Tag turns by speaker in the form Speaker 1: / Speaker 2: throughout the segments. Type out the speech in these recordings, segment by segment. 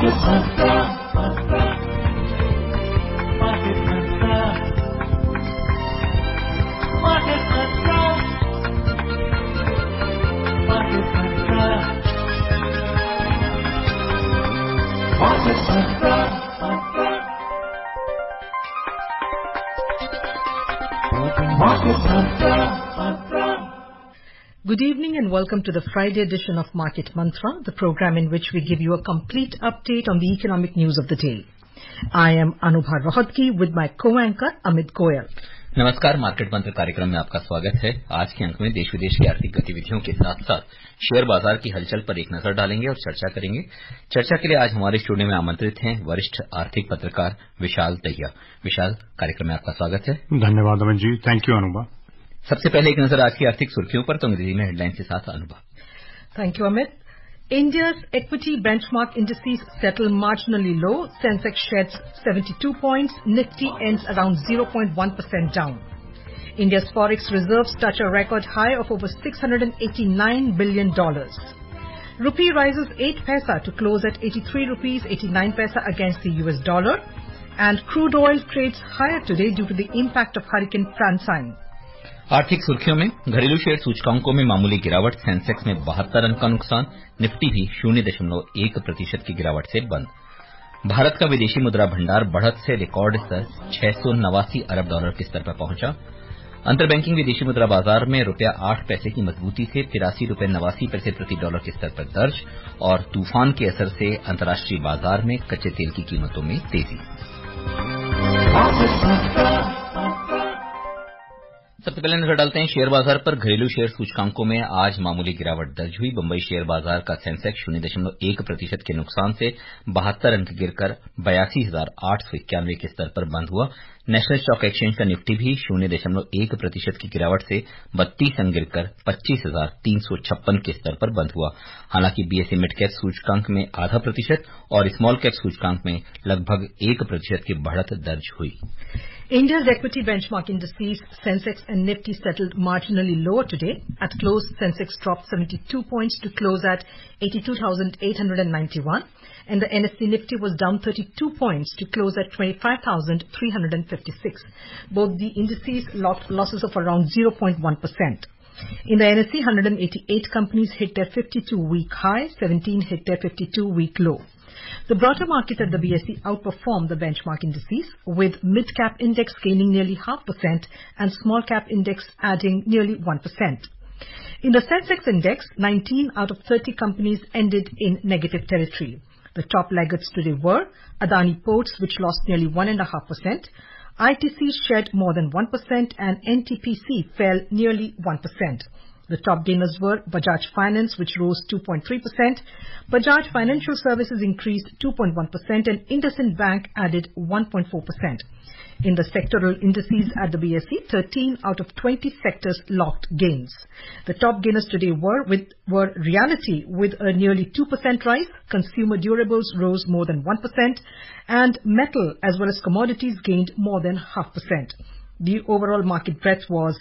Speaker 1: Good evening and welcome to the Friday edition of Market Mantra, the program in which we give you a complete update on the economic news of the day. I am Anubha Rohatgi with my co-anchor Amit Goyal.
Speaker 2: नमस्कार, market मंत्र कार्यक्रम में आपका स्वागत है। आज के अंक में देश विदेश की आर्थिक गतिविधियों के साथ साथ शेयर बाजार की हलचल पर एक नजर डालेंगे और चर्चा करेंगे। चर्चा के लिए आज हमारे स्टूडियो में आमंत्रित हैं वरिष्ठ आर्थिक पत्रकार विशाल दहिया। विशाल, कार्यक्रम में आपका स्वागत है।
Speaker 3: धन्यवाद अमित जी। Thank you Anubha.
Speaker 2: सबसे पहले एक नजर आज की आर्थिक सुर्खियों पर, तो अंग्रेजी में हेडलाइन के साथ Anubha.
Speaker 1: Thank you, Amit. India's equity benchmark indices settle marginally low. Sensex sheds 72 points. Nifty ends around 0.1% down. India's forex reserves touch a record high of over $689 billion. Rupee rises 8 paisa to close at 83 rupees 89 paisa against the US dollar. And crude oil trades higher today due to the impact of Hurricane Francine.
Speaker 2: आर्थिक सुर्खियों में घरेलू share सूचकांकों में मामूली गिरावट, Sensex में 72 run का नुकसान, निफ्टी भी 0.1% की गिरावट से बंद। भारत का विदेशी मुद्रा भंडार बढ़त से रिकॉर्ड स्तर 689 अरब डॉलर के स्तर पर पहुंचा। अंतरबैंकिंग विदेशी मुद्रा बाजार में रुपया 8 पैसे की मजबूती से 83 रुपये 89 पैसे प्रति डॉलर के स्तर पर दर्ज। और तूफान के असर से अंतर्राष्ट्रीय बाजार में कच्चे तेल की कीमतों में तेजी। सबसे पहले नजर डालते हैं शेयर बाजार पर। घरेलू शेयर सूचकांकों में आज मामूली गिरावट दर्ज हुई। बंबई शेयर बाजार का सेंसेक्स 0.1% के नुकसान से 72 अंक गिरकर 82,891 के स्तर पर बंद हुआ। नेशनल स्टॉक एक्सचेंज का निफ्टी भी 0.1% की गिरावट से 32 अंक गिरकर 25,356 के स्तर पर बंद हुआ। हालांकि बीएसई मिड कैप सूचकांक में 0.5% और स्मॉल कैप सूचकांक में लगभग 1% की बढ़त दर्ज हुई।
Speaker 1: India's equity benchmark indices, Sensex and Nifty settled marginally lower today. At close, Sensex dropped 72 points to close at 82,891, and the NSE Nifty was down 32 points to close at 25,356. Both the indices logged losses of around 0.1%. In the NSE, 188 companies hit their 52-week high, 17 hit their 52-week low. The broader market at the BSE outperformed the benchmark indices, with mid-cap index gaining nearly 0.5% and small-cap index adding nearly 1%. In the Sensex index, 19 out of 30 companies ended in negative territory. The top laggards today were Adani Ports, which lost nearly 1.5%, ITC shed more than 1%, and NTPC fell nearly 1%. The top gainers were Bajaj Finance, which rose 2.3%, Bajaj Financial Services increased 2.1%, and IndusInd Bank added 1.4%. In the sectoral indices at the BSE, 13 out of 20 sectors locked gains. The top gainers today were Realty with a nearly 2% rise, consumer durables rose more than 1%, and metal as well as commodities gained more than 0.5%. The overall market breadth was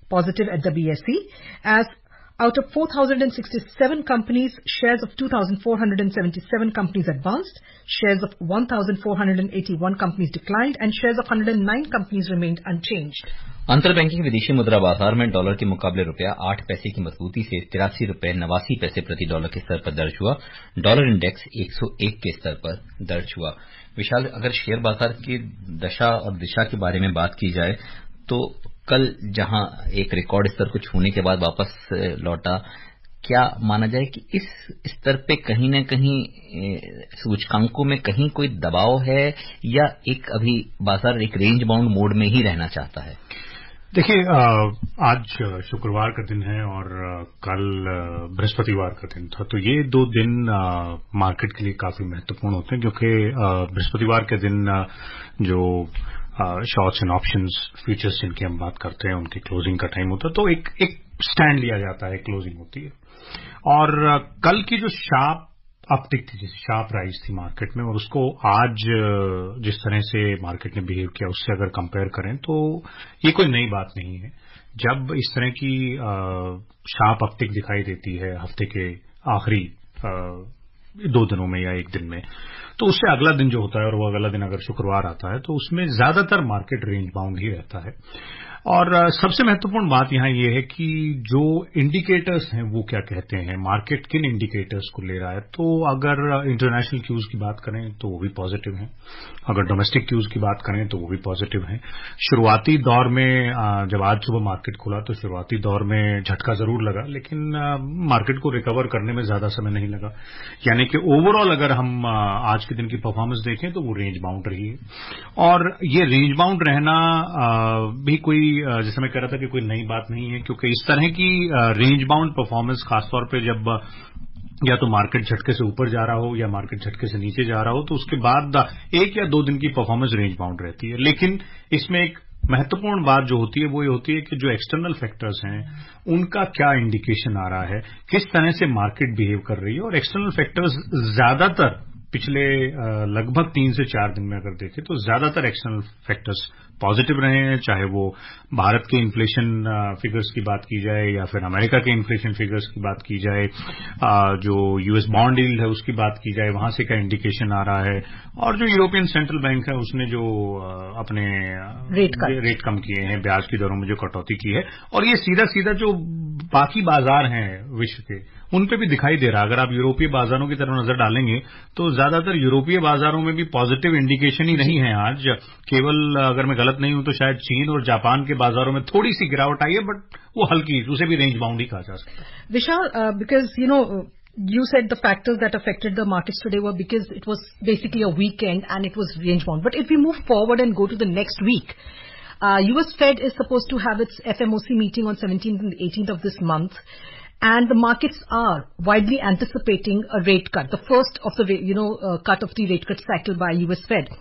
Speaker 1: positive at the BSE, as out of 4,067 companies, shares of 2,477 companies advanced, shares of 1,481 companies declined, and shares of 109 companies remained unchanged.
Speaker 2: अंतरबैंकिंग विदेशी मुद्रा बाजार में dollar के मुकाबले रुपया 8 पैसे की मजबूती से 83 रुपये 89 पैसे प्रति डॉलर के स्तर पर दर्ज हुआ। डॉलर इंडेक्स 101 के स्तर पर दर्ज हुआ। विशाल, अगर शेयर बाजार की दशा और दिशा के बारे में बात की जाए तो कल जहां एक रिकॉर्ड स्तर को छूने के बाद वापस लौटा, क्या माना जाए कि इस स्तर पे कहीं न कहीं सूचकांकों में कहीं कोई दबाव है या एक अभी बाजार एक रेंज बाउंड मोड में ही रहना चाहता है?
Speaker 3: देखिए, आज शुक्रवार का दिन है और कल बृहस्पतिवार का दिन था, तो ये 2 दिन मार्केट के लिए काफी महत्वपूर्ण होते हैं, क्योंकि बृहस्पतिवार के दिन जो शॉर्ट्स एंड ऑप्शंस फ्यूचर्स जिनकी हम बात करते हैं उनकी क्लोजिंग का टाइम होता है, तो एक स्टैंड लिया जाता है, क्लोजिंग होती है। और कल की जो शार्प अपटिक थी, जैसे शार्प राइज थी मार्केट में, और उसको आज जिस तरह से मार्केट ने बिहेव किया उससे अगर कंपेयर करें तो ये कोई नई बात नहीं है। जब इस तरह की शार्प अपटिक दिखाई देती है हफ्ते के आखिरी 2 दिनों में या 1 दिन में, तो उससे अगला दिन जो होता है और वो अगला दिन अगर शुक्रवार आता है तो उसमें ज्यादातर मार्केट रेंज बाउंड ही रहता है। और सबसे महत्वपूर्ण बात यहां ये है कि जो इंडिकेटर्स हैं वो क्या कहते हैं, मार्केट किन इंडिकेटर्स को ले रहा है। तो अगर इंटरनेशनल क्यूज की बात करें तो वो भी पॉजिटिव हैं, अगर डोमेस्टिक क्यूज की बात करें तो वो भी पॉजिटिव हैं। शुरुआती दौर में जब आज सुबह मार्केट खुला तो शुरुआती दौर में झटका जरूर लगा, लेकिन मार्केट को रिकवर करने में ज्यादा समय नहीं लगा। यानी कि ओवरऑल अगर हम आज के दिन की परफॉर्मेंस देखें तो वो रेंज बाउंड रही है। और ये रेंज बाउंड रहना भी कोई, जैसे मैं कह रहा था कि कोई नई बात नहीं है, क्योंकि इस तरह की रेंज बाउंड परफॉर्मेंस खासतौर पे जब या तो मार्केट झटके से ऊपर जा रहा हो या मार्केट झटके से नीचे जा रहा हो तो उसके बाद 1 या 2 दिन की परफॉर्मेंस रेंज बाउंड रहती है। लेकिन इसमें एक महत्वपूर्ण बात जो होती है वो ये होती है कि जो एक्सटर्नल फैक्टर्स हैं उनका क्या इंडिकेशन आ रहा है, किस तरह से मार्केट बिहेव कर रही है। और एक्सटर्नल फैक्टर्स ज्यादातर पिछले लगभग 3 से 4 दिन में अगर देखें तो ज्यादातर एक्सटर्नल फैक्टर्स पॉजिटिव रहे हैं, चाहे वो भारत के इन्फ्लेशन फिगर्स की बात की जाए या फिर अमेरिका के इन्फ्लेशन फिगर्स की बात की जाए, जो यूएस बॉन्ड यील्ड है उसकी बात की जाए, वहां से क्या इंडिकेशन आ रहा है, और जो यूरोपियन सेंट्रल बैंक है उसने जो अपने रेट कम किए हैं, ब्याज की दरों में जो कटौती की है, और ये सीधा सीधा जो बाकी बाजार हैं विश्व के उन पे भी दिखाई दे रहा है। अगर आप यूरोपीय बाजारों की तरफ नजर डालेंगे तो ज्यादातर यूरोपीय बाजारों में भी पॉजिटिव इंडिकेशन ही नहीं है आज। केवल अगर मैं गलत नहीं हूं तो शायद चीन और जापान के बाजारों में थोड़ी सी गिरावट आई है, बट वो हल्की, उसे भी रेंज बाउंड ही कहा जा सकता है।
Speaker 1: विशाल, because you said the factors that affected the markets today were because it was basically a weekend and it was range bound. But if we move forward and go to the next week, US Fed is supposed to have its FMOC meeting on 17th and 18th of this month, and the markets are widely anticipating a rate cut, the first of the cut of the rate cut cycle by US Fed.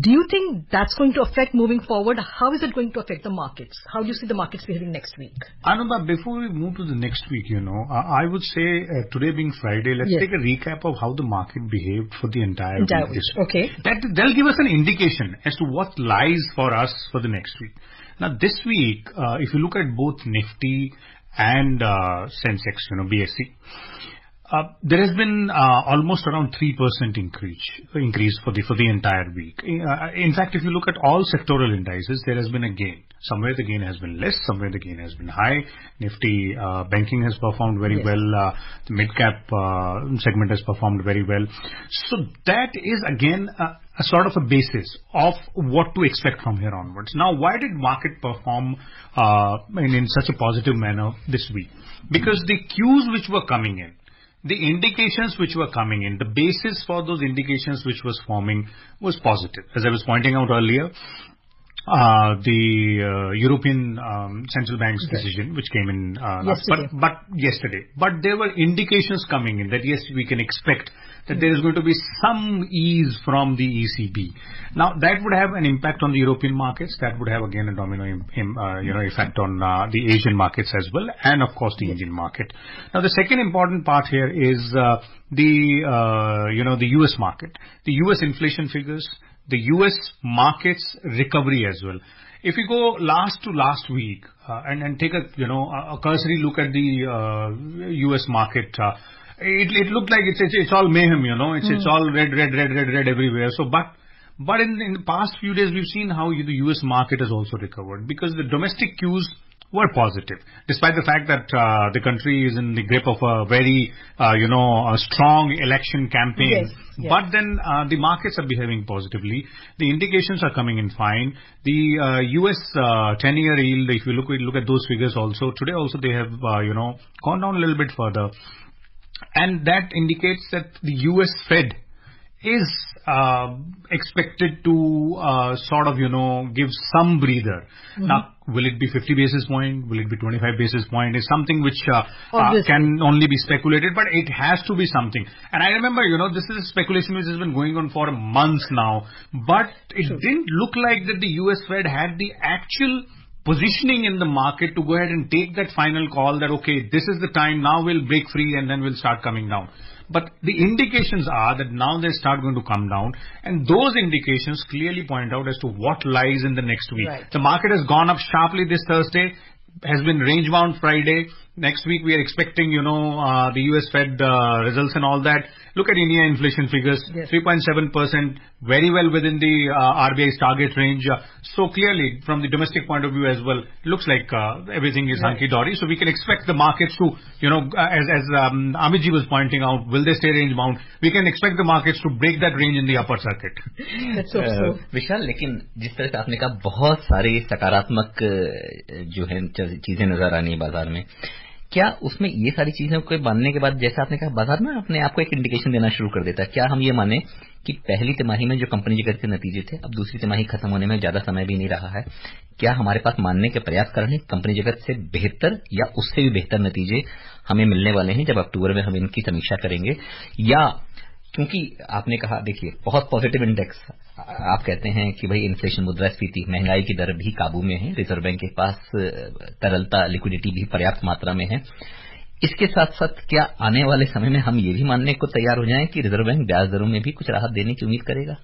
Speaker 1: Do you think that's going to affect moving forward? How is it going to affect the markets? How do you see the markets behaving next week?
Speaker 3: Anubha, before we move to the next week, I would say today being Friday, let's take a recap of how the market behaved for the entire week.
Speaker 1: Okay.
Speaker 3: That'll give us an indication as to what lies for us for the next week. Now, this week, if you look at both Nifty and Sensex, BSE, there has been almost around 3% increase for the entire week. In fact, if you look at all sectoral indices, there has been a gain. Somewhere the gain has been less, somewhere the gain has been high. Nifty banking has performed very well. The mid-cap segment has performed very well. So that is again a sort of a basis of what to expect from here onwards. Now, why did market perform in such a positive manner this week? Because the cues which were coming in, the indications which were coming in, the basis for those indications which was forming was positive. As I was pointing out earlier, the European Central Bank's decision, which came in yesterday. But there were indications coming in that yes, we can expect that there is going to be some ease from the ECB. Now, that would have an impact on the European markets. That would have again a domino effect on the Asian markets as well, and of course the Indian market. Now, the second important part here is the US market, the US inflation figures, the US markets recovery as well. If we go last to last week and take a cursory look at the US market, it looked like it's all mayhem, it's all red everywhere. So, but in the past few days we've seen how the US market has also recovered because the domestic cues were positive, despite the fact that the country is in the grip of a very, a strong election campaign. Yes. But then the markets are behaving positively. The indications are coming in fine. The US 10-year yield, if you look at those figures also, today also they have, gone down a little bit further. And that indicates that the US Fed is expected to sort of, give some breather. Mm-hmm. Now, will it be 50 basis point? Will it be 25 basis point? Is something which can only be speculated, but it has to be something. And I remember, this is a speculation which has been going on for months now, but it didn't look like that the US Fed had the actual positioning in the market to go ahead and take that final call that, okay, this is the time, now we'll break free and then we'll start coming down. But the indications are that now they start going to come down, and those indications clearly point out as to what lies in the next week. Right. The market has gone up sharply this Thursday, has been range bound Friday. Next week we are expecting, the US Fed results and all that. Look at India inflation figures, yes. 3.7%, very well within the RBI's target range. So clearly, from the domestic point of view as well, looks like everything is hunky-dory. So we can expect the markets to, as Amit ji was pointing out, will they stay range bound? We can expect the markets to break that range in the upper circuit.
Speaker 1: Let's hope so.
Speaker 2: विशाल, लेकिन जिस तरह से आपने कहा, बहुत सारी सकारात्मक जो है चीजें नजर आनी है बाजार में, क्या उसमें ये सारी चीजों को मानने के बाद, जैसा आपने कहा, बाजार में अपने आप को एक इंडिकेशन देना शुरू कर देता है? क्या हम ये माने कि पहली तिमाही में जो कंपनी जगत के नतीजे थे, अब दूसरी तिमाही खत्म होने में ज्यादा समय भी नहीं रहा है, क्या हमारे पास मानने के प्रयास कर रहे हैं कंपनी जगत से बेहतर या उससे भी बेहतर नतीजे हमें मिलने वाले हैं जब अक्टूबर में हम इनकी समीक्षा करेंगे? या क्योंकि आपने कहा, देखिए, बहुत पॉजिटिव इंडेक्स, आप कहते हैं कि भाई इन्फ्लेशन, मुद्रास्फीति, महंगाई की दर भी काबू में है, रिजर्व बैंक के पास तरलता, लिक्विडिटी भी पर्याप्त मात्रा में है। इसके साथ साथ क्या आने वाले समय में हम ये भी मानने को तैयार हो जाएं कि रिजर्व बैंक ब्याज दरों में भी कुछ राहत देने की उम्मीद करेगा?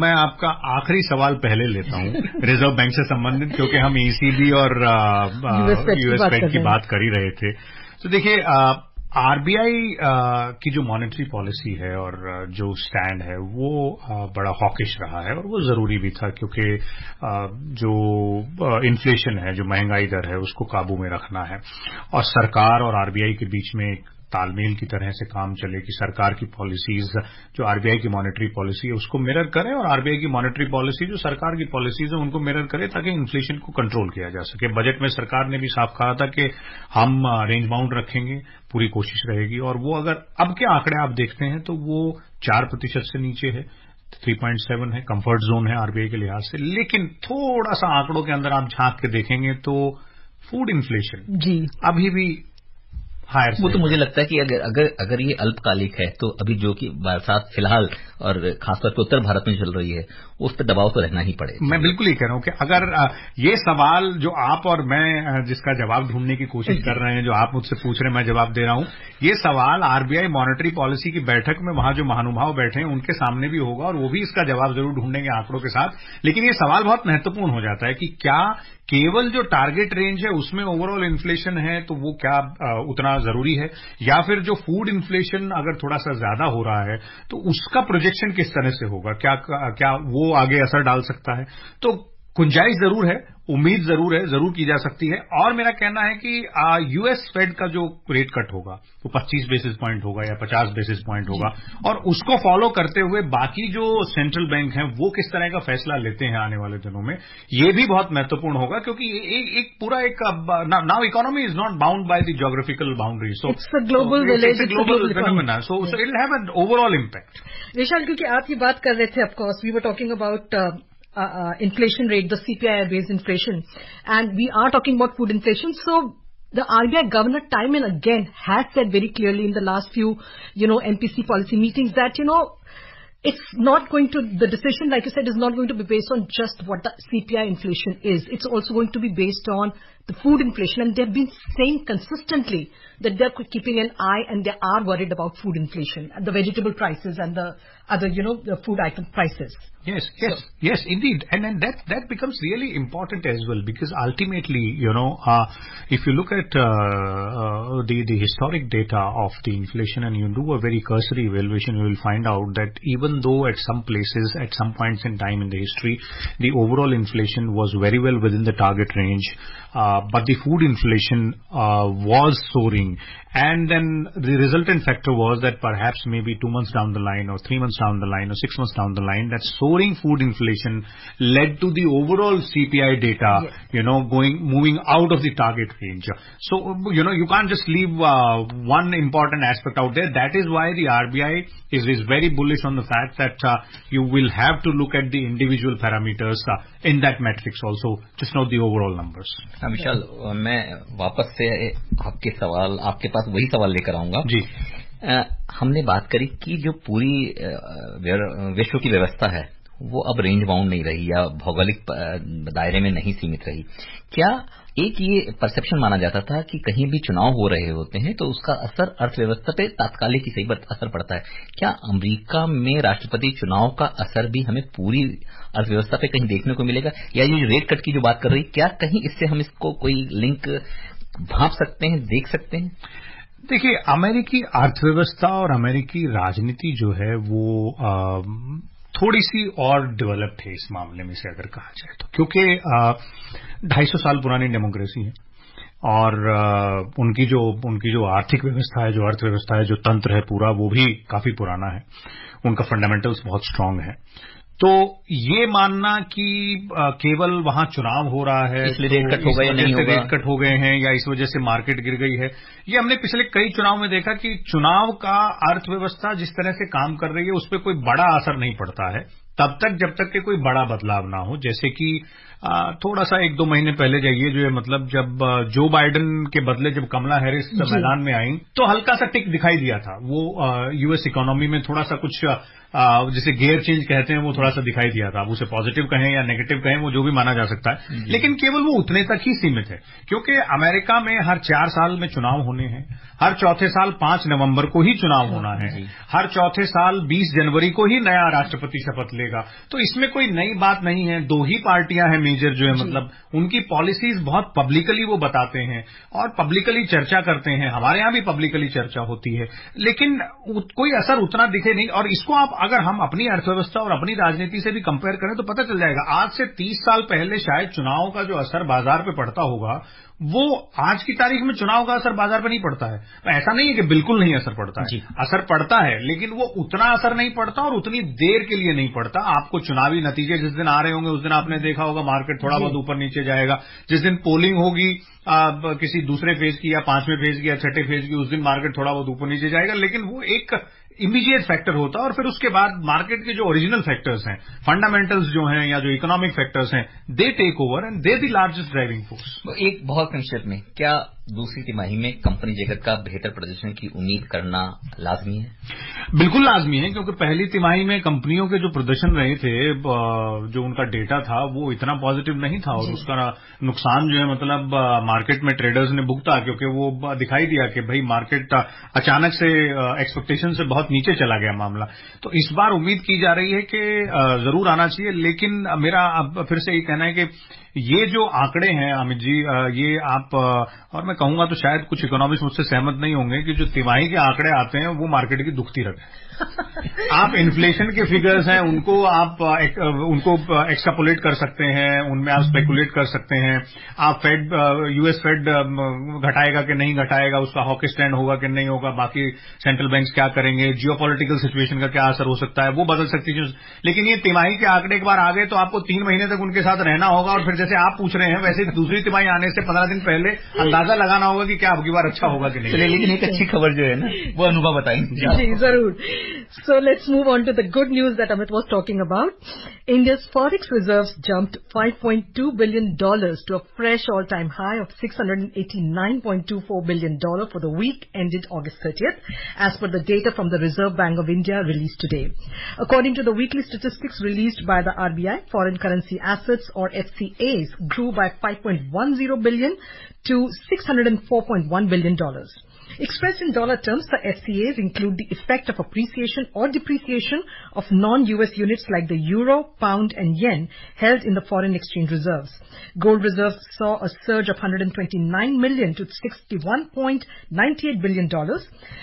Speaker 3: मैं आपका आखिरी सवाल पहले लेता हूं रिजर्व बैंक से संबंधित, क्योंकि हम ईसीबी और यूएस फेड की बात कर ही रहे थे। तो देखिए, आरबीआई की जो मॉनेटरी पॉलिसी है और जो स्टैंड है वो बड़ा हॉकिश रहा है, और वो जरूरी भी था, क्योंकि जो इन्फ्लेशन है, जो महंगाई दर है, उसको काबू में रखना है, और सरकार और आरबीआई के बीच में एक तालमेल की तरह से काम चले कि सरकार की पॉलिसीज जो आरबीआई की मॉनेटरी पॉलिसी है उसको मिरर करें, और आरबीआई की मॉनेटरी पॉलिसी जो सरकार की पॉलिसीज है उनको मिरर करें, ताकि इन्फ्लेशन को कंट्रोल किया जा सके। बजट में सरकार ने भी साफ कहा था कि हम रेंज बाउंड रखेंगे, पूरी कोशिश रहेगी, और वो अगर अब के आंकड़े आप देखते हैं तो वो 4% से नीचे है, 3.7 है, कंफर्ट जोन है आरबीआई के लिहाज से। लेकिन थोड़ा सा आंकड़ों के अंदर आप झांक के देखेंगे तो फूड इन्फ्लेशन जी अभी भी हायर।
Speaker 2: वो तो मुझे लगता है कि अगर ये अल्पकालिक है, तो अभी जो कि बरसात फिलहाल और खासतौर पर उत्तर भारत में चल रही है, उस पर दबाव तो रहना ही पड़ेगा।
Speaker 3: मैं बिल्कुल ही कह रहा हूं कि अगर ये सवाल जो आप और मैं जिसका जवाब ढूंढने की कोशिश कर रहे हैं, जो आप मुझसे पूछ रहे हैं, मैं जवाब दे रहा हूं, ये सवाल आरबीआई मॉनेटरी पॉलिसी की बैठक में वहां जो महानुभाव बैठे हैं उनके सामने भी होगा, और वो भी इसका जवाब जरूर ढूंढेंगे आंकड़ों के साथ। लेकिन ये सवाल बहुत महत्वपूर्ण हो जाता है कि क्या केवल जो टारगेट रेंज है उसमें ओवरऑल इन्फ्लेशन है तो वो क्या उतना जरूरी है, या फिर जो फूड इन्फ्लेशन अगर थोड़ा सा ज्यादा हो रहा है तो उसका प्रोजेक्शन किस तरह से होगा, क्या वो आगे असर डाल सकता है? तो गुंजाइश जरूर है, उम्मीद जरूर है, जरूर की जा सकती है। और मेरा कहना है कि यूएस फेड का जो रेट कट होगा वो 25 बेसिस पॉइंट होगा या 50 बेसिस पॉइंट होगा, और उसको फॉलो करते हुए बाकी जो सेंट्रल बैंक हैं वो किस तरह का फैसला लेते हैं आने वाले दिनों में, ये भी बहुत महत्वपूर्ण होगा, क्योंकि एक पूरा now economy is not bound by the geographical boundary, so
Speaker 1: it's a global village,
Speaker 3: it's a global phenomena, so it will have an overall impact.
Speaker 1: Vishal, क्योंकि आप ये बात कर रहे थे, of course we were talking about inflation rate, the CPI-based inflation, and we are talking about food inflation. So the RBI governor time and again has said very clearly in the last few, MPC policy meetings that, it's not going to, the decision, like you said, is not going to be based on just what the CPI inflation is. It's also going to be based on the food inflation, and they've been saying consistently that they're keeping an eye and they are worried about food inflation, and the vegetable prices and the other, the food item prices.
Speaker 3: Yes, indeed. And then that becomes really important as well, because ultimately, if you look at the historic data of the inflation and you do a very cursory evaluation, you will find out that even though at some places, at some points in time in the history, the overall inflation was very well within the target range, but the food inflation was soaring. And then the resultant factor was that perhaps maybe 2 months down the line, or 3 months down the line, or 6 months down the line, that soaring food inflation led to the overall CPI data, moving out of the target range. So, you can't just leave one important aspect out there. That is why the RBI is very bullish on the fact that you will have to look at the individual parameters in that matrix also, just not the overall numbers.
Speaker 2: विशाल, मैं वापस से आपके पास वही सवाल लेकर आऊंगा
Speaker 3: जी।
Speaker 2: हमने बात करी कि जो पूरी विश्व की व्यवस्था है वो अब रेंज बाउंड नहीं रही या भौगोलिक दायरे में नहीं सीमित रही। क्या एक ये परसेप्शन माना जाता था कि कहीं भी चुनाव हो रहे होते हैं तो उसका असर अर्थव्यवस्था पे तात्कालिक ही सही असर पड़ता है? क्या अमेरिका में राष्ट्रपति चुनाव का असर भी हमें पूरी अर्थव्यवस्था पे कहीं देखने को मिलेगा? या ये रेट कट की जो बात कर रही, क्या कहीं इससे हम इसको कोई लिंक भांप सकते हैं, देख सकते हैं?
Speaker 3: देखिए, अमेरिकी अर्थव्यवस्था और अमेरिकी राजनीति जो है वो थोड़ी सी और डेवलप्ड है इस मामले में से अगर कहा जाए तो, क्योंकि 250 साल पुरानी डेमोक्रेसी है और उनकी जो आर्थिक व्यवस्था है, जो अर्थव्यवस्था है, जो तंत्र है पूरा, वो भी काफी पुराना है। उनका फंडामेंटल्स बहुत स्ट्रांग है। तो ये मानना कि केवल वहां चुनाव हो रहा है,
Speaker 2: इसलिए रेट कट हो गए, नहीं होगा,
Speaker 3: रेट कट हो गए हैं या इस वजह से मार्केट गिर गई है, ये हमने पिछले कई चुनाव में देखा कि चुनाव का अर्थव्यवस्था जिस तरह से काम कर रही है उस पर कोई बड़ा असर नहीं पड़ता है तब तक जब तक कि कोई बड़ा बदलाव ना हो। जैसे कि थोड़ा सा 1-2 महीने पहले जाइए, जो है मतलब जब जो बाइडेन के बदले जब कमला हैरिस मैदान में आई तो हल्का सा टिक दिखाई दिया था। वो यूएस इकोनॉमी में थोड़ा सा कुछ जिसे गियर चेंज कहते हैं वो थोड़ा सा दिखाई दिया था। अब उसे पॉजिटिव कहें या नेगेटिव कहें, वो जो भी माना जा सकता है, लेकिन केवल वो उतने तक ही सीमित है, क्योंकि अमेरिका में हर 4 साल में चुनाव होने हैं। हर चौथे साल 5 नवंबर को ही चुनाव होना है। हर चौथे साल 20 जनवरी को ही नया राष्ट्रपति शपथ लेगा। तो इसमें कोई नई बात नहीं है। 2 ही पार्टियां हैं मेजर, जो है मतलब उनकी पॉलिसीज बहुत पब्लिकली वो बताते हैं और पब्लिकली चर्चा करते हैं। हमारे यहां भी पब्लिकली चर्चा होती है, लेकिन कोई असर उतना दिखे नहीं। और इसको आप अगर हम अपनी अर्थव्यवस्था और अपनी राजनीति से भी कंपेयर करें तो पता चल जाएगा। आज से 30 साल पहले शायद चुनाव का जो असर बाजार पे पड़ता होगा, वो आज की तारीख में चुनाव का असर बाजार पे नहीं पड़ता है। तो ऐसा नहीं है कि बिल्कुल नहीं असर पड़ता है, असर पड़ता है, लेकिन वो उतना असर नहीं पड़ता और उतनी देर के लिए नहीं पड़ता। आपको चुनावी नतीजे जिस दिन आ रहे होंगे उस दिन आपने देखा होगा मार्केट थोड़ा बहुत ऊपर नीचे जाएगा। जिस दिन पोलिंग होगी किसी दूसरे फेज की या 5वें फेज की या 6ठे फेज की, उस दिन मार्केट थोड़ा बहुत ऊपर नीचे जाएगा, लेकिन वो एक इमीडिएट फैक्टर होता है। और फिर उसके बाद मार्केट के जो ओरिजिनल फैक्टर्स हैं, फंडामेंटल्स जो हैं या जो इकोनॉमिक फैक्टर्स हैं, they take over and they the largest driving force.
Speaker 2: एक बहुत संक्षेप में, क्या दूसरी तिमाही में कंपनी जगत का बेहतर प्रदर्शन की उम्मीद करना लाजमी है?
Speaker 3: बिल्कुल लाजमी है, क्योंकि पहली तिमाही में कंपनियों के जो प्रदर्शन रहे थे, जो उनका डेटा था वो इतना पॉजिटिव नहीं था और उसका नुकसान जो है मतलब मार्केट में ट्रेडर्स ने भुगता, क्योंकि वो दिखाई दिया कि भाई मार्केट अचानक से एक्सपेक्टेशन से बहुत नीचे चला गया मामला। तो इस बार उम्मीद की जा रही है कि जरूर आना चाहिए, लेकिन मेरा अब फिर से ये कहना है कि ये जो आंकड़े हैं अमित जी, ये आप और मैं कहूंगा तो शायद कुछ इकोनॉमिस्ट मुझसे सहमत नहीं होंगे कि जो तिमाही के आंकड़े आते हैं वो मार्केट की दुखती रखे। आप इन्फ्लेशन के फिगर्स हैं उनको एक्सट्रापोलेट कर सकते हैं, उनमें आप स्पेकुलेट कर सकते हैं। आप यूएस फेड घटाएगा कि नहीं घटाएगा, उसका हॉकी स्टैंड होगा कि नहीं होगा, बाकी सेंट्रल बैंक्स क्या करेंगे, जियोपॉलिटिकल सिचुएशन का क्या असर हो सकता है, वो बदल सकती है। लेकिन ये तिमाही के आंकड़े एक बार आ गए तो आपको 3 महीने तक उनके साथ रहना होगा और फिर जैसे आप पूछ रहे हैं वैसे दूसरी तिमाही आने से 15 दिन पहले अंदाजा लगाना होगा कि क्या अब की बार अच्छा होगा कि नहीं।
Speaker 2: लेकिन एक अच्छी खबर जो है ना वो अनुभव बताएंगे।
Speaker 1: जी जरूर। So let's move on to the good news that Amit was talking about. India's forex reserves jumped $5.2 billion to a fresh all-time high of $689.24 billion for the week ended August 30th, as per the data from the Reserve Bank of India released today. According to the weekly statistics released by the RBI, foreign currency assets or FCAs grew by $5.10 billion to $604.1 billion. Expressed in dollar terms, the FCAs include the effect of appreciation or depreciation of non-US units like the euro, pound and yen held in the foreign exchange reserves. Gold reserves saw a surge of $129 million to $61.98 billion.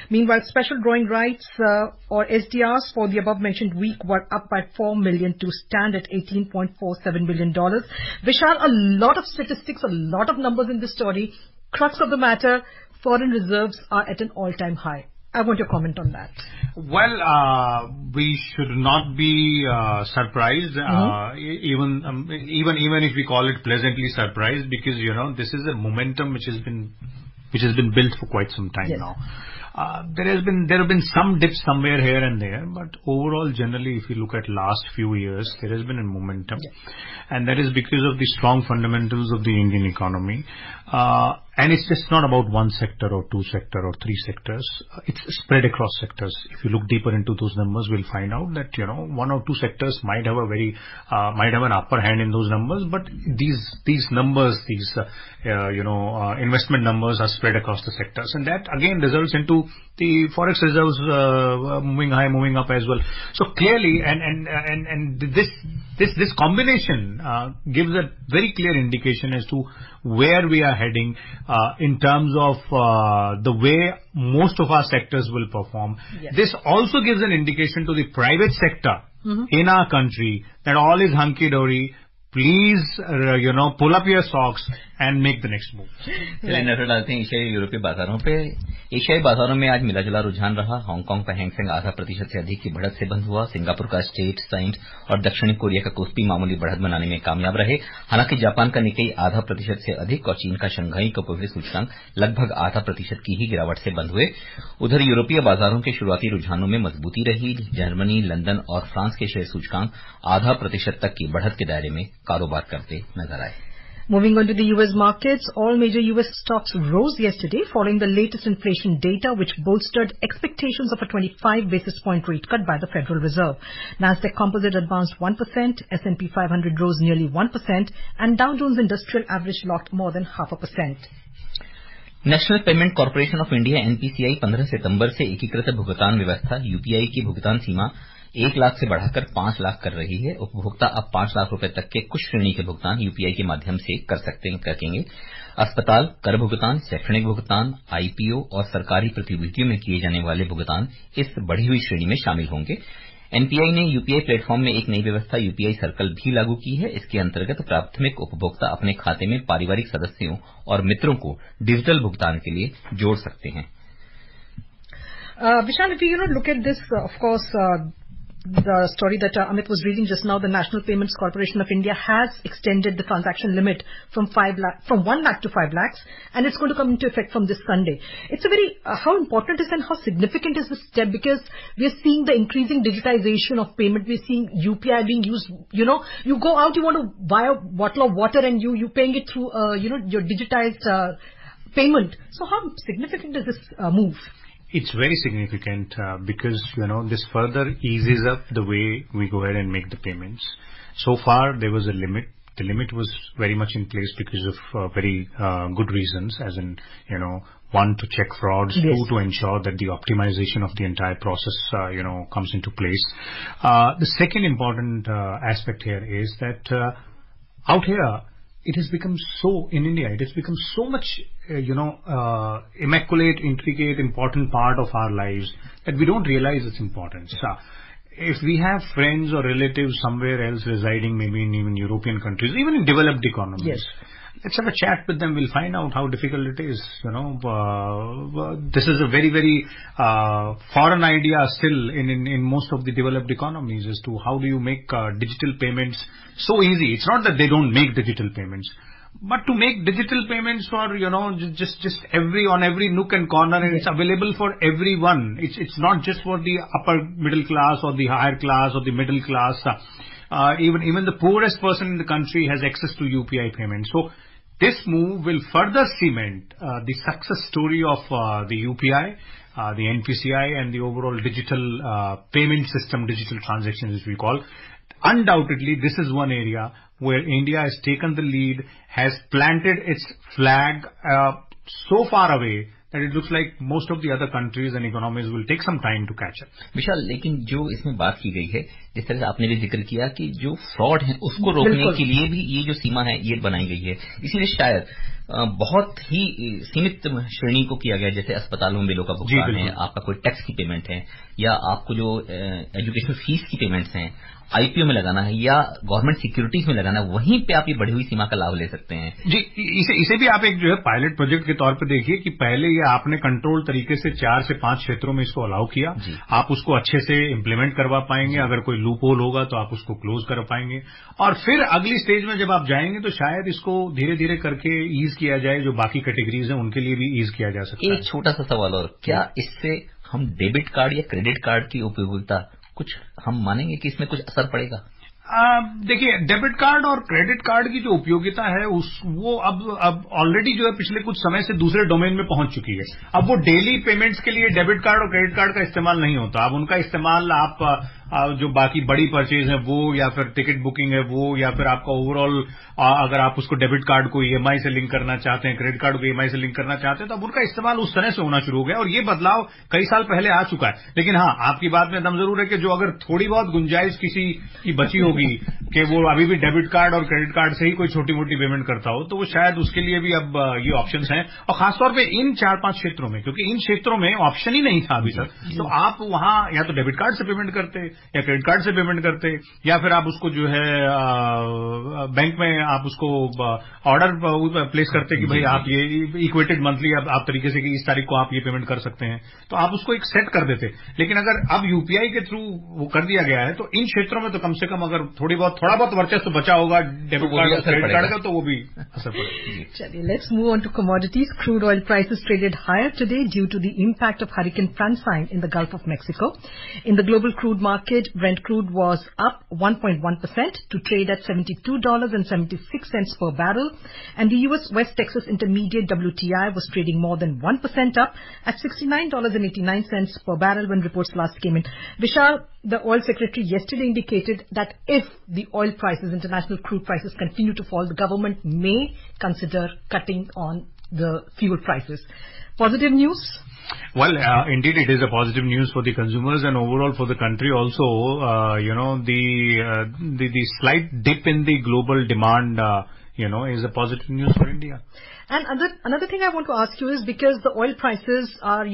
Speaker 1: Meanwhile, special drawing rights or SDRs for the above mentioned week were up by $4 million to stand at $18.47 billion. Vishal, a lot of statistics, a lot of numbers in this story. Crux of the matter, foreign reserves are at an all-time high. I want your comment on that.
Speaker 3: Well, we should not be surprised, even if we call it pleasantly surprised, because this is a momentum which has been built for quite some time now. There have been some dips somewhere here and there, but overall, generally, if you look at last few years, there has been a momentum, and that is because of the strong fundamentals of the Indian economy. And it's just not about one sector or 2 sector or 3 sectors. It's spread across sectors. If you look deeper into those numbers, we'll find out that 1 or 2 sectors might have an upper hand in those numbers. But these numbers, these investment numbers are spread across the sectors, and that again results into the forex reserves moving high, moving up as well. So clearly, and this combination gives a very clear indication as to where we are heading in terms of the way most of our sectors will perform. Yes. This also gives an indication to the private sector in our country that all is hunky-dory. Please, pull up your socks and make the next move.
Speaker 2: चलिए नजर डालते हैं एशियाई यूरोपीय बाजारों पे। एशियाई बाजारों में आज मिला जुला रुझान रहा। हांगकांग का हैंगसेंग 0.5% से अधिक की बढ़त से बंद हुआ। सिंगापुर का स्टेट साइंट और दक्षिणी कोरिया का कोस्पी मामूली बढ़त बनाने में कामयाब रहे। हालांकि जापान का निक्केई 0.5% से अधिक और चीन का शंघाई कॉपोरेटिव सूचकांक लगभग 0.5% की ही गिरावट से बंद हुए। उधर यूरोपीय बाजारों के शुरुआती रुझानों में मजबूती रही। जर्मनी, लंदन और फ्रांस के शेयर सूचकांक 0.5% तक की बढ़त के दायरे में कारोबार करते नजर आए।
Speaker 1: Moving on to the U.S. markets, all major U.S. stocks rose yesterday following the latest inflation data, which bolstered expectations of a 25 basis point rate cut by the Federal Reserve. Nasdaq Composite advanced 1%, S&P 500 rose nearly 1%, and Dow Jones Industrial Average locked more than 0.5%.
Speaker 2: National payment corporation of India NPCI 15 सितंबर से एकीकृत भुगतान व्यवस्था UPI की भुगतान सीमा 1 लाख से बढ़ाकर 5 लाख कर रही है। उपभोक्ता अब 5 लाख रुपए तक के कुछ श्रेणी के भुगतान यूपीआई के माध्यम से कर सकेंगे। अस्पताल, कर भुगतान, शैक्षणिक भुगतान, आईपीओ और सरकारी प्रतिभूतियों में किए जाने वाले भुगतान इस बढ़ी हुई श्रेणी में शामिल होंगे। एनपीआई ने यूपीआई प्लेटफॉर्म में एक नई व्यवस्था यूपीआई सर्कल भी लागू की है। इसके अंतर्गत प्राथमिक उपभोक्ता अपने खाते में पारिवारिक सदस्यों और मित्रों को डिजिटल भुगतान के लिए जोड़ सकते हैं।
Speaker 1: Vishal, if you look at this, of course, the story that Amit was reading just now, the National Payments Corporation of India has extended the transaction limit from 1 lakh to 5 lakhs, and it's going to come into effect from this Sunday. It's a very, how important is and how significant is this step? Because we are seeing the increasing digitization of payment. We're seeing UPI being used. You go out, you want to buy a bottle of water, and you paying it through, your digitized payment. So how significant is this move?
Speaker 3: It's very significant because, this further eases up the way we go ahead and make the payments. So far, there was a limit. The limit was very much in place because of very good reasons, as in, one, to check frauds, yes. Two, to ensure that the optimization of the entire process, comes into place. The second important aspect here is that out here, it has become in India, it has become so much, immaculate, intricate, important part of our lives that we don't realize its importance. If we have friends or relatives somewhere else residing, maybe in even European countries, even in developed economies, yes. Let's have a chat with them. We'll find out how difficult it is. This is a very, very foreign idea still in most of the developed economies as to how do you make digital payments so easy. It's not that they don't make digital payments, but to make digital payments for just on every nook and corner, and it's available for everyone. It's not just for the upper middle class or the higher class or the middle class. Even the poorest person in the country has access to UPI payments. So this move will further cement the success story of the UPI, the NPCI, and the overall digital payment system, digital transactions, as we call. Undoubtedly, this is one area where India has taken the lead, has planted its flag so far away that it looks like most of the other countries and economies will take some time to catch up.
Speaker 2: विशाल, लेकिन जो इसमें बात की गई है, जिस तरह से आपने भी जिक्र किया कि जो फ्रॉड है उसको रोकने के लिए भी ये जो सीमा है ये बनाई गई है, इसीलिए शायद बहुत ही सीमित श्रेणी को किया गया, जैसे अस्पतालों में बिलों का भुगतान है, आपका कोई टैक्स की पेमेंट है, या आपको जो एजुकेशन फीस की पेमेंट्स हैं आईपीओ में लगाना है या गवर्नमेंट सिक्योरिटीज में लगाना है, वहीं पे आप ये बढ़ी हुई सीमा का लाभ ले सकते हैं।
Speaker 3: जी, इसे भी आप एक जो है पायलट प्रोजेक्ट के तौर पे देखिए कि पहले ये आपने कंट्रोल तरीके से 4 से 5 क्षेत्रों में इसको अलाउ किया, आप उसको अच्छे से इम्प्लीमेंट करवा पाएंगे, अगर कोई लूप होल होगा तो आप उसको क्लोज कर पाएंगे, और फिर अगली स्टेज में जब आप जाएंगे तो शायद इसको धीरे धीरे करके ईज किया जाए, जो बाकी कैटेगरीज है उनके लिए भी ईज किया जा सकता है।
Speaker 2: एक छोटा सा सवाल और, क्या इससे हम डेबिट कार्ड या क्रेडिट कार्ड की उपयोगिता कुछ हम मानेंगे कि इसमें कुछ असर पड़ेगा?
Speaker 3: देखिए, डेबिट कार्ड और क्रेडिट कार्ड की जो उपयोगिता है वो अब ऑलरेडी जो है पिछले कुछ समय से दूसरे डोमेन में पहुंच चुकी है। अब वो डेली पेमेंट्स के लिए डेबिट कार्ड और क्रेडिट कार्ड का इस्तेमाल नहीं होता, अब उनका इस्तेमाल आप जो बाकी बड़ी परचेज है वो, या फिर टिकट बुकिंग है वो, या फिर आपका ओवरऑल अगर आप उसको डेबिट कार्ड को ईएमआई से लिंक करना चाहते हैं, क्रेडिट कार्ड को ईएमआई से लिंक करना चाहते हैं, तो अब उनका इस्तेमाल उस तरह से होना शुरू हो गया और ये बदलाव कई साल पहले आ चुका है। लेकिन हाँ, आपकी बात में दम जरूर है कि जो अगर थोड़ी बहुत गुंजाइश किसी की बची होगी कि वो अभी भी डेबिट कार्ड और क्रेडिट कार्ड से ही कोई छोटी मोटी पेमेंट करता हो, तो वो शायद उसके लिए भी अब ये ऑप्शंस हैं। और खासतौर पे इन 4-5 क्षेत्रों में, क्योंकि इन क्षेत्रों में ऑप्शन ही नहीं था अभी तक, तो आप वहां या तो डेबिट कार्ड से पेमेंट करते या क्रेडिट कार्ड से पेमेंट करते, या फिर आप उसको जो है बैंक में आप उसको ऑर्डर प्लेस करते कि भाई आप ये इक्वेटेड मंथली आप तरीके से कि इस तारीख को आप ये पेमेंट कर सकते हैं, तो आप उसको एक सेट कर देते। लेकिन अगर अब यूपीआई के थ्रू वो कर दिया गया है, तो इन क्षेत्रों में तो कम से कम अगर थोड़ा बहुत वर्चस्व बचा होगा डेबिट कार्ड और क्रेडिट कार्ड का, तो वो भी असर पड़ेगा।
Speaker 1: चलिए, let's move on to commodities. Crude oil prices traded higher today due to the impact of Hurricane Francine in the Gulf of Mexico. In the global crude market, Brent crude was up 1.1% to trade at $72.76 per barrel, and the U.S. West Texas Intermediate WTI was trading more than 1% up at $69.89 per barrel when reports last came in. Vishal, the oil secretary yesterday indicated that if the oil prices, international crude prices, continue to fall, the government may consider cutting on the fuel prices. Positive news?
Speaker 3: Well, indeed, it is a positive news for the consumers and overall for the country also. The slight dip in the global demand, is a positive news for India.
Speaker 1: And another thing I want to ask you is, because the oil prices are,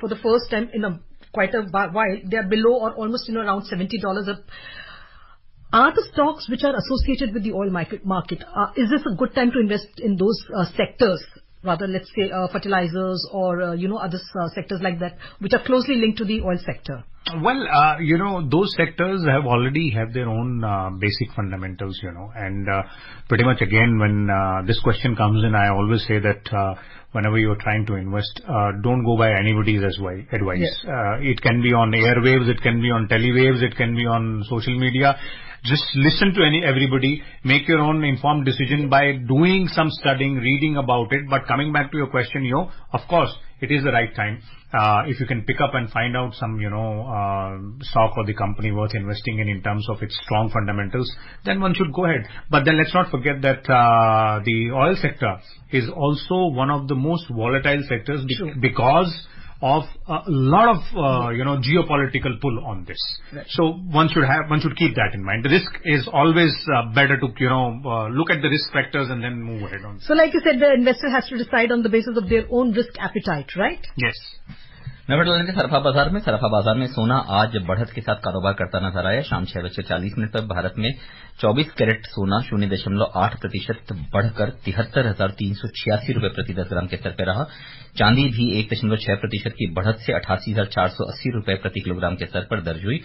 Speaker 1: for the first time in quite a while, they are below or almost, around $70 a. Are the stocks which are associated with the oil market, is this a good time to invest in those sectors? Rather, let's say fertilizers or other sectors like that, which are closely linked to the oil sector.
Speaker 3: Well, those sectors already have their own basic fundamentals, and pretty much again when this question comes in, I always say that whenever you are trying to invest, don't go by anybody's advice.
Speaker 1: Yes.
Speaker 3: It can be on airwaves, it can be on telewaves, it can be on social media. Just listen to everybody, make your own informed decision by doing some studying, reading about it. But coming back to your question, of course, it is the right time. If you can pick up and find out some, stock or the company worth investing in terms of its strong fundamentals, then one should go ahead. But then let's not forget that the oil sector is also one of the most volatile sectors because of a lot of geopolitical pull on this.
Speaker 1: Right.
Speaker 3: So one should keep that in mind. The risk is always better to look at the risk factors and then move ahead on.
Speaker 1: So like you said, the investor has to decide on the basis of their own risk appetite, right?
Speaker 3: Yes.
Speaker 2: नजर डालें के सराफा बाजार में सोना आज बढ़त के साथ कारोबार करता नजर आया। शाम 6:40 पर भारत में 24 कैरेट सोना 0.8% बढ़कर 73,386 रुपए प्रति 10 ग्राम के स्तर पर रहा। चांदी भी 1.6% की बढ़त से 88,480 रुपए प्रति किलोग्राम के स्तर पर दर्ज हुई।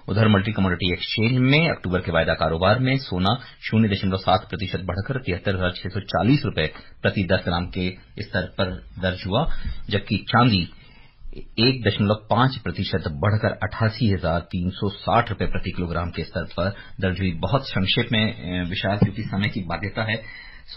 Speaker 2: उधर मल्टी कमोडिटी एक्सचेंज में अक्टूबर के वायदा कारोबार में सोना 0.7% बढ़कर 73,640 रुपए प्रति 10 ग्राम के स्तर पर दर्ज हुआ, जबकि चांदी 1.5% बढ़कर 88,360 रुपए प्रति किलोग्राम के स्तर पर दर्ज हुई। बहुत संक्षेप में विशाल, क्योंकि समय की बाध्यता है,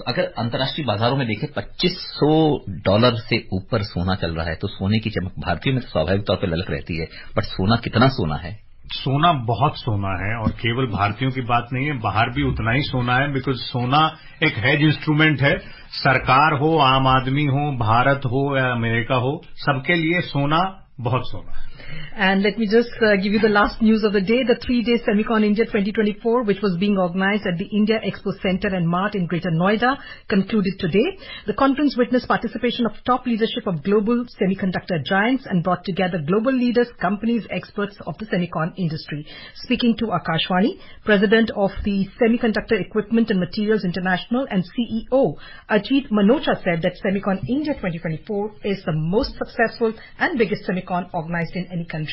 Speaker 2: अगर अंतर्राष्ट्रीय बाजारों में देखें $2,500 से ऊपर सोना चल रहा है, तो सोने की चमक भारतीयों में तो स्वाभाविक तौर पर ललक रहती है, बट सोना कितना सोना है?
Speaker 3: सोना बहुत सोना है, और केवल भारतीयों की बात नहीं है, बाहर भी उतना ही सोना है, बिकॉज सोना एक हेज इंस्ट्रूमेंट है। सरकार हो, आम आदमी हो, भारत हो या अमेरिका हो, सबके लिए सोना बहुत सोना है।
Speaker 1: And let me just give you the last news of the day. The 3-day Semicon India 2024, which was being organized at the India Expo Center and Mart in Greater Noida, concluded today. The conference witnessed participation of top leadership of global semiconductor giants and brought together global leaders, companies, experts of the semicon industry. Speaking to Akashvani, President of the Semiconductor Equipment and Materials International and CEO Ajit Manocha said that Semicon India 2024 is the most successful and biggest semicon organized in any country.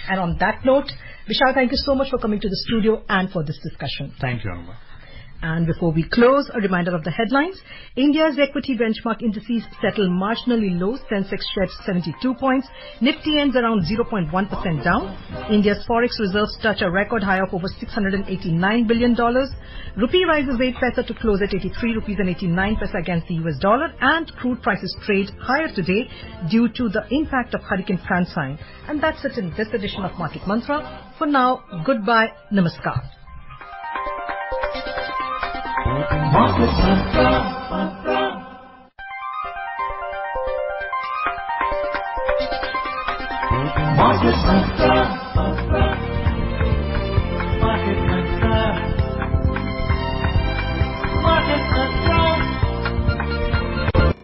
Speaker 1: And on that note, Vishal, thank you so much for coming to the studio and for this discussion.
Speaker 3: Thank you, Anuma.
Speaker 1: And before we close, a reminder of the headlines. India's equity benchmark indices settle marginally low. Sensex sheds 72 points. Nifty ends around 0.1% down. India's forex reserves touch a record high of over $689 billion. Rupee rises 8 paisa to close at 83 rupees and 89 paisa against the US dollar. And crude prices trade higher today due to the impact of Hurricane Francine. And that's it in this edition of Market Mantra. For now, goodbye, namaskar. Market Mantra.